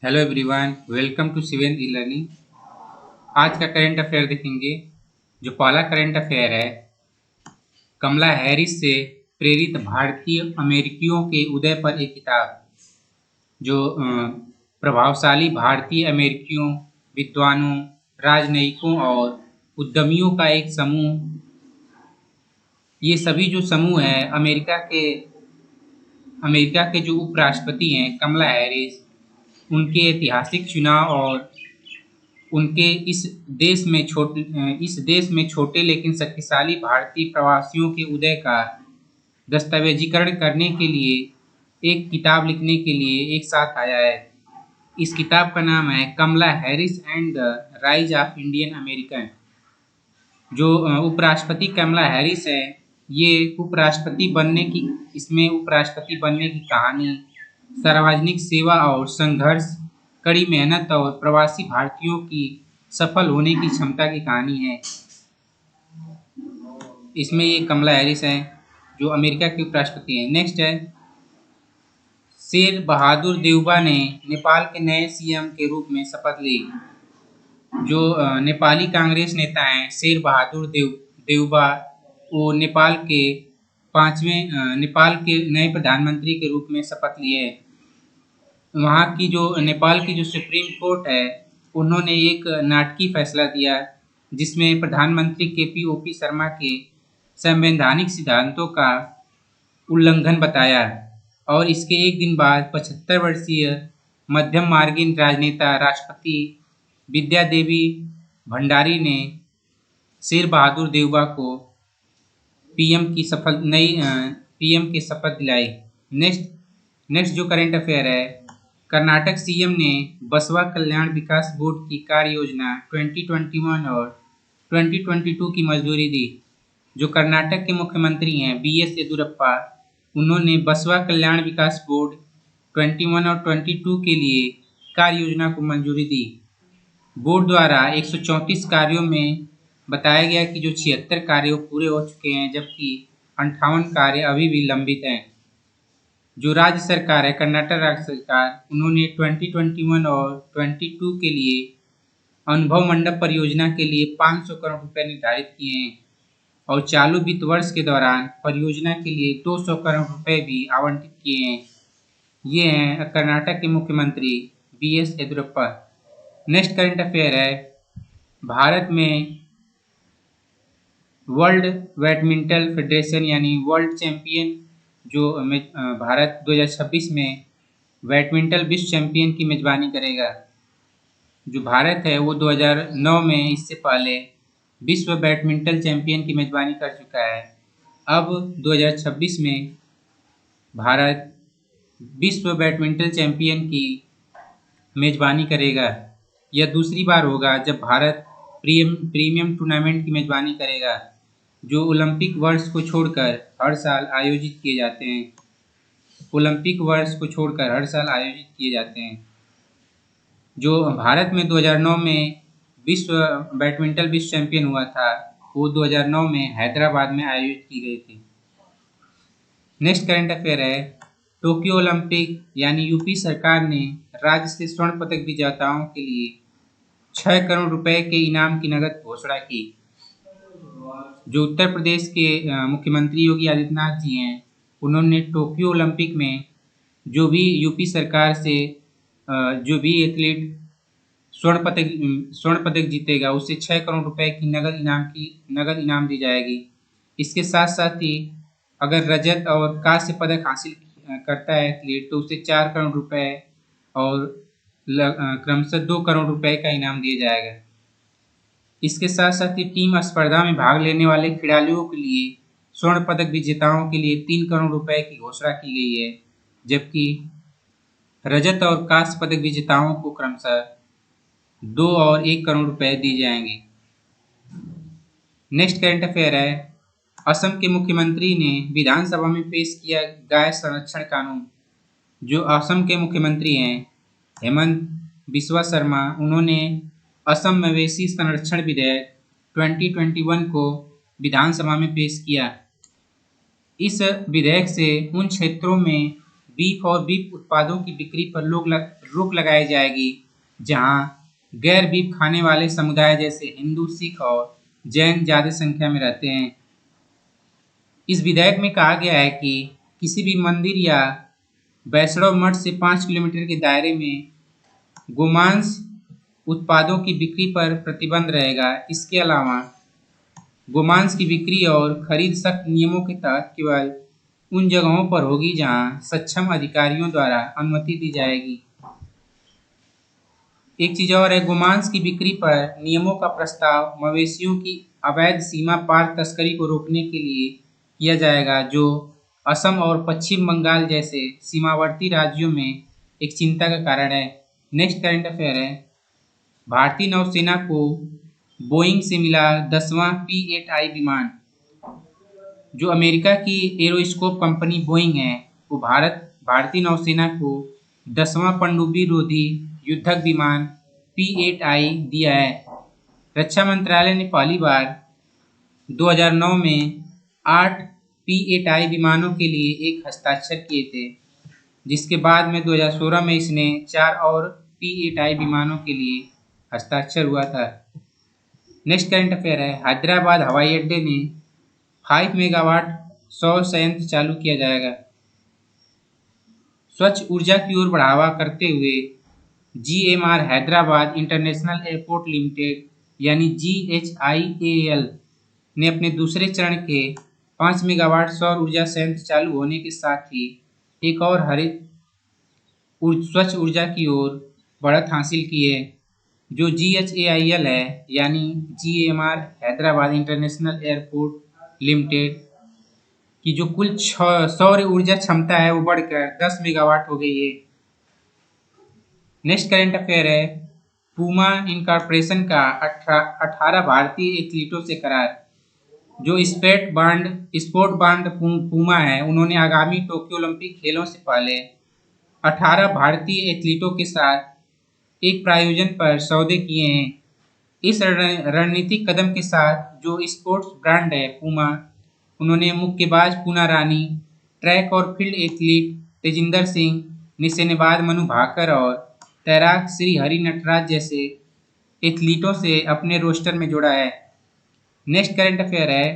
Hello everyone, welcome to सिवेन e learning. आज का करंट अफेयर देखेंगे। जो पहला करंट अफेयर है, कमला हैरिस से प्रेरित भारतीय अमेरिकियों के उदय पर एक किताब। जो प्रभावशाली भारतीय अमेरिकियों, विद्वानों, राजनयिकों और उद्यमियों का एक समूह। ये सभी जो समूह है अमेरिका के जो उपराष्ट्रपति हैं कमला हैरिस, उनके ऐतिहासिक चुनाव और उनके इस देश में छोटे लेकिन शक्तिशाली भारतीय प्रवासियों के उदय का दस्तावेजीकरण करने के लिए एक किताब लिखने के लिए एक साथ आया है। इस किताब का नाम है Kamala Harris and the rise of Indian American. जो उपराष्ट्रपति कमला हैरिस है, ये उपराष्ट्रपति बनने की कहानी, सार्वजनिक सेवा और संघर्ष, कड़ी मेहनत और प्रवासी भारतीयों की सफल होने की क्षमता की कहानी है। इसमें ये कमला हैरिस है जो अमेरिका के उपराष्ट्रपति हैं। नेक्स्ट है, शेर बहादुर देउबा ने नेपाल के नए सीएम के रूप में शपथ ली। जो नेपाली कांग्रेस नेता हैं शेर बहादुर देउबा, वो नेपाल के नए प्रधानमंत्री के रूप में शपथ लिए। वहाँ की जो नेपाल की जो सुप्रीम कोर्ट है, उन्होंने एक नाटकीय फैसला दिया जिसमें प्रधानमंत्री KPOP शर्मा के संवैधानिक सिद्धांतों का उल्लंघन बताया। और इसके एक दिन बाद 75 वर्षीय मध्यम मार्गीय राजनेता राष्ट्रपति विद्या देवी भंडारी ने शेर बहादुर देउबा को पीएम की शपथ दिलाई। नेक्स्ट जो करंट अफेयर है, कर्नाटक सीएम ने बसवा कल्याण विकास बोर्ड की कार्य योजना 2021 और 2022 की मंजूरी दी। जो कर्नाटक के मुख्यमंत्री हैं BS येदियुरप्पा, उन्होंने बसवा कल्याण विकास बोर्ड 21 और 22 के लिए कार्य योजना को मंजूरी दी। बोर्ड द्वारा 134 कार्यों में बताया गया कि जो 76 कार्य पूरे हो चुके हैं, जबकि 58 कार्य अभी भी लंबित हैं। जो राज्य सरकार है, कर्नाटक राज्य सरकार, उन्होंने 2021 और 22 के लिए अनुभव मंडप परियोजना के लिए 500 करोड़ रुपए निर्धारित किए हैं और चालू वित्त वर्ष के दौरान परियोजना के लिए 200 करोड़ रुपए भी आवंटित किए हैं। ये हैं कर्नाटक के मुख्यमंत्री BS Yediyurappa. Next current affair है, भारत में वर्ल्ड बैडमिंटन फेडरेशन यानी वर्ल्ड चैंपियन, जो भारत 2026 में बैडमिंटन विश्व चैंपियन की मेजबानी करेगा। जो भारत है वो 2009 में इससे पहले विश्व बैडमिंटन चैंपियन की मेजबानी कर चुका है। अब 2026 में भारत विश्व बैडमिंटन चैंपियन की मेजबानी करेगा। यह दूसरी बार होगा जब भारत प्रीमियम टूर्नामेंट की मेजबानी करेगा, जो ओलंपिक वर्ष को छोड़कर हर साल आयोजित किए जाते हैं। जो भारत में 2009 में विश्व बैडमिंटन विश्व चैंपियन हुआ था, वो 2009 में हैदराबाद में आयोजित की गई थी। नेक्स्ट करंट अफेयर है, टोक्यो ओलंपिक यानी UP सरकार ने राज्य से स्वर्ण पदक विजेताओं के लिए 6 करोड़ रुपए के इनाम की नगद घोषणा की। जो उत्तर प्रदेश के मुख्यमंत्री योगी आदित्यनाथ जी हैं, उन्होंने टोक्यो ओलंपिक में जो भी UP सरकार से जो भी एथलीट स्वर्ण पदक जीतेगा उसे 6 करोड़ रुपए की नगद इनाम दी जाएगी। इसके साथ साथ ही अगर रजत और कांस्य पदक हासिल करता है एथलीट, तो उसे 4 करोड़ रुपए और क्रमशः 2 करोड़ रुपए का इनाम दिया जाएगा। इसके साथ साथ ही टीम स्पर्धा में भाग लेने वाले खिलाड़ियों के लिए स्वर्ण पदक विजेताओं के लिए 3 करोड़ रुपए की घोषणा की गई है, जबकि रजत और कांस्य पदक विजेताओं को क्रमशः 2 और 1 करोड़ रुपए दिए जाएंगे। नेक्स्ट करंट अफेयर है, असम के मुख्यमंत्री ने विधानसभा में पेश किया गाय संरक्षण कानून। जो असम के मुख्यमंत्री हैं हेमंत बिस्वा शर्मा, उन्होंने असम मवेशी संरक्षण विधेयक 2021 को विधानसभा में पेश किया। इस विधेयक से उन क्षेत्रों में बीफ और बीफ उत्पादों की बिक्री पर रोक लगाई जाएगी, जहां गैर बीफ खाने वाले समुदाय जैसे हिंदू, सिख और जैन ज्यादा संख्या में रहते हैं। इस विधेयक में कहा गया है कि किसी भी मंदिर या वैष्णव मठ से 5 किलोमीटर के दायरे में गोमांस उत्पादों की बिक्री पर प्रतिबंध रहेगा। इसके अलावा गोमांस की बिक्री और खरीद सख्त नियमों के तहत केवल उन जगहों पर होगी जहां सक्षम अधिकारियों द्वारा अनुमति दी जाएगी। एक चीज और है, गोमांस की बिक्री पर नियमों का प्रस्ताव मवेशियों की अवैध सीमा पार तस्करी को रोकने के लिए किया जाएगा, जो असम और पश्चिम बंगाल जैसे सीमावर्ती राज्यों में एक चिंता का कारण है। नेक्स्ट करंट अफेयर है, भारतीय नौसेना को बोइंग से मिला 10वां P-8I विमान। जो अमेरिका की एरोस्पेस कंपनी बोइंग है, वो भारतीय नौसेना को 10वां पनडुब्बी रोधी युद्धक विमान P-8I दिया है। रक्षा मंत्रालय ने पहली बार 2009 में 8 P-8I विमानों के लिए एक हस्ताक्षर किए थे, जिसके बाद में 2016 में इसने 4 और P-8I विमानों के लिए हस्ताक्षर हुआ था। नेक्स्ट करंट अफेयर है, हैदराबाद हवाई अड्डे में 5 मेगावाट सौर संयंत्र चालू किया जाएगा। स्वच्छ ऊर्जा की ओर बढ़ावा करते हुए GMR Hyderabad international airport limited यानी GHIAL ने अपने दूसरे चरण के 5 मेगावाट सौर ऊर्जा संयंत्र चालू होने के साथ ही एक और हरित स्वच्छ ऊर्जा की ओर बढ़त हासिल की है। जो GHAIL है यानी GMR Hyderabad international airport limited की जो कुल सौर ऊर्जा क्षमता है वो बढ़कर 10 मेगावाट हो गई है। नेक्स्ट करंट अफेयर है, पूमा इनकॉर्पोरेशन का 18 भारतीय एथलीटों से करार। जो स्पोर्ट बांड पूमा है, उन्होंने आगामी टोक्यो ओलंपिक खेलों से पहले 18 भारतीय एथलीटों के साथ एक प्रायोजन पर सौदे किए हैं। इस रणनीतिक कदम के साथ जो स्पोर्ट्स ब्रांड है पूमा, उन्होंने मुक्केबाज पूना रानी, ट्रैक और फील्ड एथलीट तेजिंदर सिंह, निशानेबाज मनु भाकर और तैराक श्री हरि नटराज जैसे एथलीटों से अपने रोस्टर में जोड़ा है। नेक्स्ट करंट अफेयर है,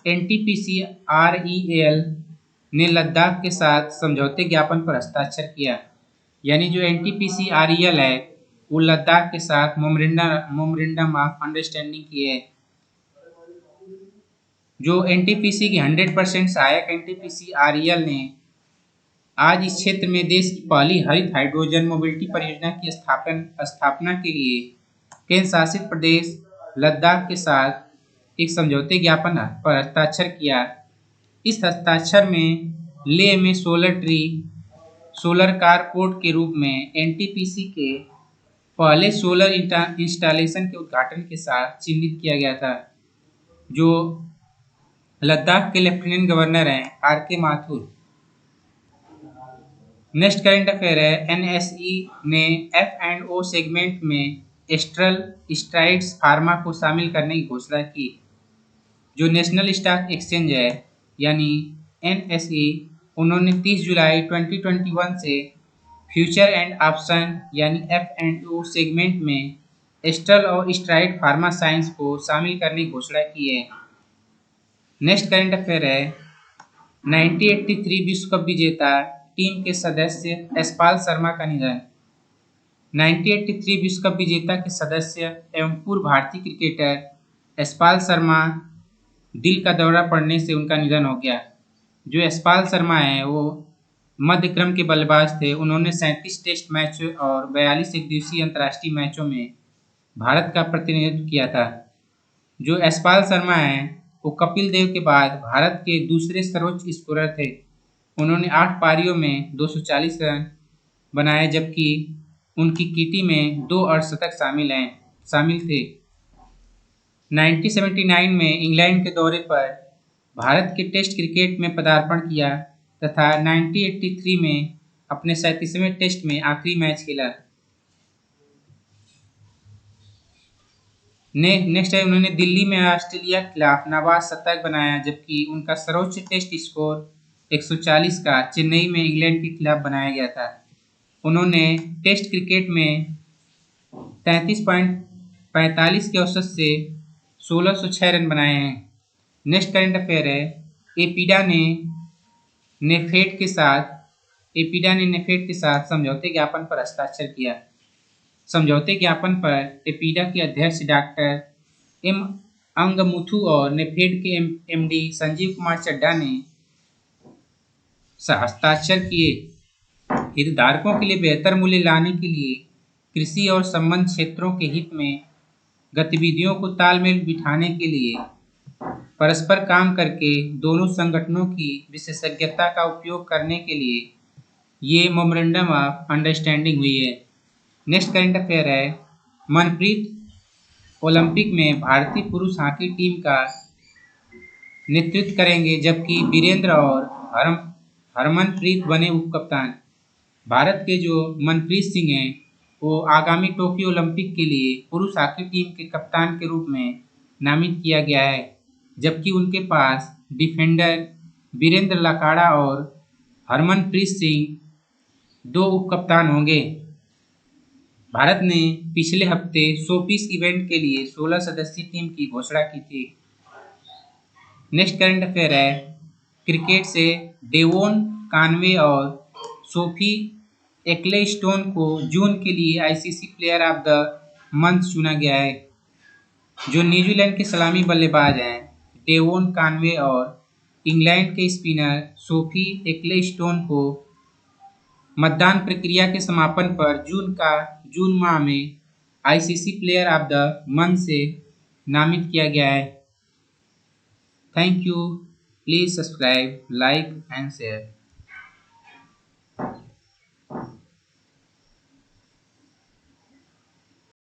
NTPC REL ने लद्दाख के साथ समझौते ज्ञापन पर हस्ताक्षर किया। यानी जो NTPC REL है वो लद्दाख के साथ मोमरेंडम ऑफ अंडरस्टैंडिंग की है। जो NTPC की 100% सहायक NTPC REL ने आज इस क्षेत्र में देश की पहली हरित हाइड्रोजन मोबिलिटी परियोजना की स्थापना के लिए केंद्र शासित प्रदेश लद्दाख के साथ एक समझौते ज्ञापन पर हस्ताक्षर किया। इस हस्ताक्षर में लेह में सोलर कारपोर्ट के रूप में NTPC के पहले सोलर इंस्टॉलेशन के उद्घाटन के साथ चिन्हित किया गया था। जो लद्दाख के लेफ्टिनेंट गवर्नर हैं RK Mathur. Next current affair है, NSE ने F&O सेगमेंट में एस्ट्रल स्ट्राइड्स फार्मा को शामिल करने की घोषणा की। जो नेशनल स्टॉक एक्सचेंज है यानी NSE, उन्होंने 30 जुलाई 2021 से फ्यूचर एंड ऑप्शन यानी F&O सेगमेंट में एस्ट्रल और स्ट्राइड फार्मा साइंस को शामिल करने की घोषणा की है। नेक्स्ट करंट अफेयर है, 1983 विश्व कप विजेता टीम के सदस्य यशपाल शर्मा का निधन। 1983 विश्व कप विजेता के सदस्य एवं पूर्व भारतीय क्रिकेटर यशपाल शर्मा दिल का दौरा पड़ने से उनका निधन हो गया। जो यशपाल शर्मा है वो मध्य क्रम के बल्लेबाज थे। उन्होंने 37 टेस्ट मैच और 42 एकदिवसीय अंतर्राष्ट्रीय मैचों में भारत का प्रतिनिधित्व किया था। जो यशपाल शर्मा है वो कपिल देव के बाद भारत के दूसरे सर्वोच्च स्कोरर थे। उन्होंने 8 पारियों में 240 रन बनाए, जबकि उनकी किटी में 2 अर्धशतक शामिल थे। 1979 में इंग्लैंड के दौरे पर भारत के टेस्ट क्रिकेट में पदार्पण किया तथा 1983 में अपने 37वें टेस्ट में आखिरी मैच खेला। नेक्स्ट है, उन्होंने दिल्ली में ऑस्ट्रेलिया के खिलाफ नाबाद शतक बनाया, जबकि उनका सर्वोच्च टेस्ट स्कोर 140 का चेन्नई में इंग्लैंड के खिलाफ बनाया गया था। उन्होंने टेस्ट क्रिकेट में 33.45 के औसत से 1606 रन बनाए हैं। नेक्स्ट करंट अफेयर है, एपीडा ने नेफेड के साथ समझौते ज्ञापन पर हस्ताक्षर किया। समझौते ज्ञापन पर एपीडा के अध्यक्ष डॉक्टर एम अंगमुथु और नेफेड के एमडी संजीव कुमार चड्ढा ने हस्ताक्षर किए। हितधारकों के लिए बेहतर मूल्य लाने के लिए कृषि और संबद्ध क्षेत्रों के हित में गतिविधियों को तालमेल बिठाने के लिए परस्पर काम करके दोनों संगठनों की विशेषज्ञता का उपयोग करने के लिए ये मेमोरेंडम ऑफ अंडरस्टैंडिंग हुई है। नेक्स्ट करंट अफेयर है, मनप्रीत ओलंपिक में भारतीय पुरुष हॉकी टीम का नेतृत्व करेंगे, जबकि वीरेंद्र और हरमनप्रीत बने उप कप्तान। भारत के जो मनप्रीत सिंह हैं वो आगामी टोक्यो ओलंपिक के लिए पुरुष हॉकी टीम के कप्तान के रूप में नामित किया गया है, जबकि उनके पास डिफेंडर वीरेंद्र लकाड़ा और हरमनप्रीत सिंह 2 उप कप्तान होंगे। भारत ने पिछले हफ्ते शोपीस इवेंट के लिए 16 सदस्यीय टीम की घोषणा की थी। नेक्स्ट करंट अफेयर है, क्रिकेट से डेवोन कानवे और सोफी एक्लेस्टोन को जून के लिए ICC player of the month चुना गया है। जो न्यूजीलैंड के सलामी बल्लेबाज हैं डेवोन कानवे और इंग्लैंड के स्पिनर सोफी एक्लेस्टोन को मतदान प्रक्रिया के समापन पर जून माह में ICC player of the month से नामित किया गया है। Thank you. Please subscribe, like and share.